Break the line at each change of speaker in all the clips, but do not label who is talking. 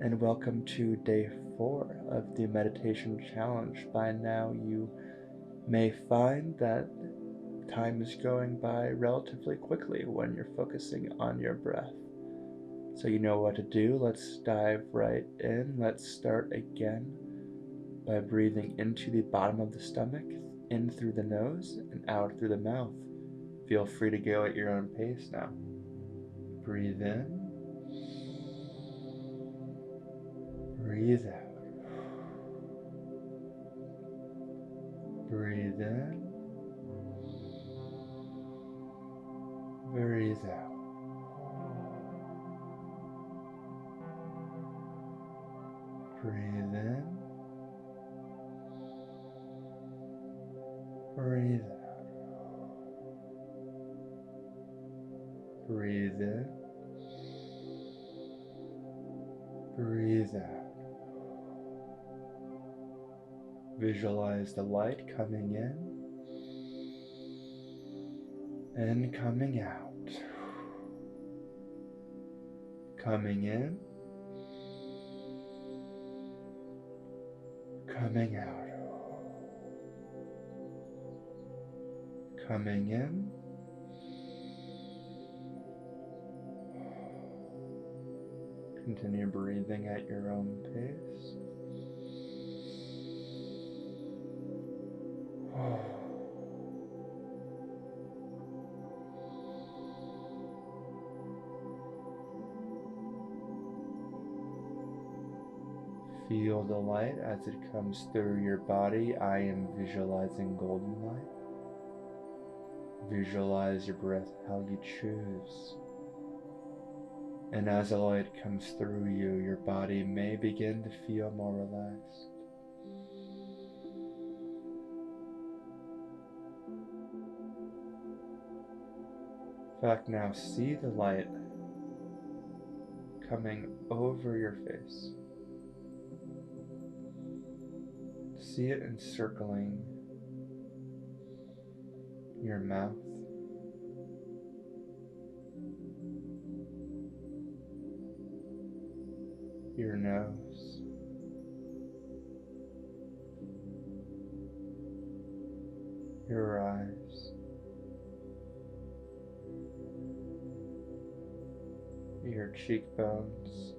and welcome to day 4 of the meditation challenge. By now you may find that time is going by relatively quickly when you're focusing on your breath. So you know what to do. Let's dive right in. Let's start again by breathing into the bottom of the stomach, in through the nose and out through the mouth. Feel free to go at your own pace now. Breathe in. Breathe out. Breathe in. Breathe out. Breathe in. Breathe out. Breathe in. Breathe out. Visualize the light coming in and coming out. Coming in, coming out. Coming in, continue breathing at your own pace. Feel the light as it comes through your body. I am visualizing golden light. Visualize your breath how you choose. And as the light comes through you, your body may begin to feel more relaxed. In fact, now see the light coming over your face. See it encircling your mouth, your nose, your eyes, your cheekbones,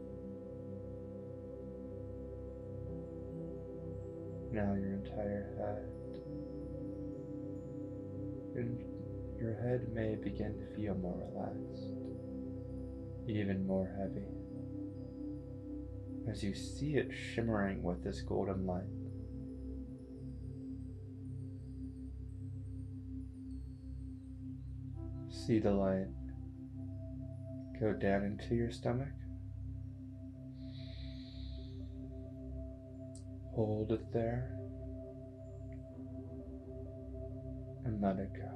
now your entire head. And your head may begin to feel more relaxed, even more heavy, as you see it shimmering with this golden light. See the light go down into your stomach. Hold it there and let it go.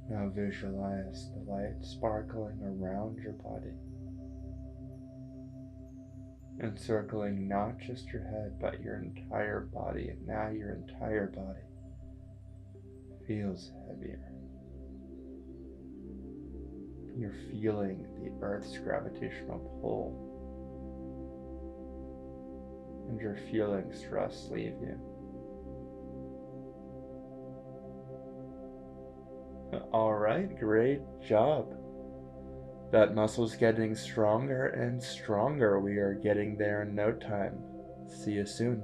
Now visualize the light sparkling around your body, encircling not just your head, but your entire body. And now your entire body feels heavier. You're feeling the Earth's gravitational pull, and you're feeling stress leave you. All right, great job. That muscle's getting stronger and stronger. We are getting there in no time. See you soon.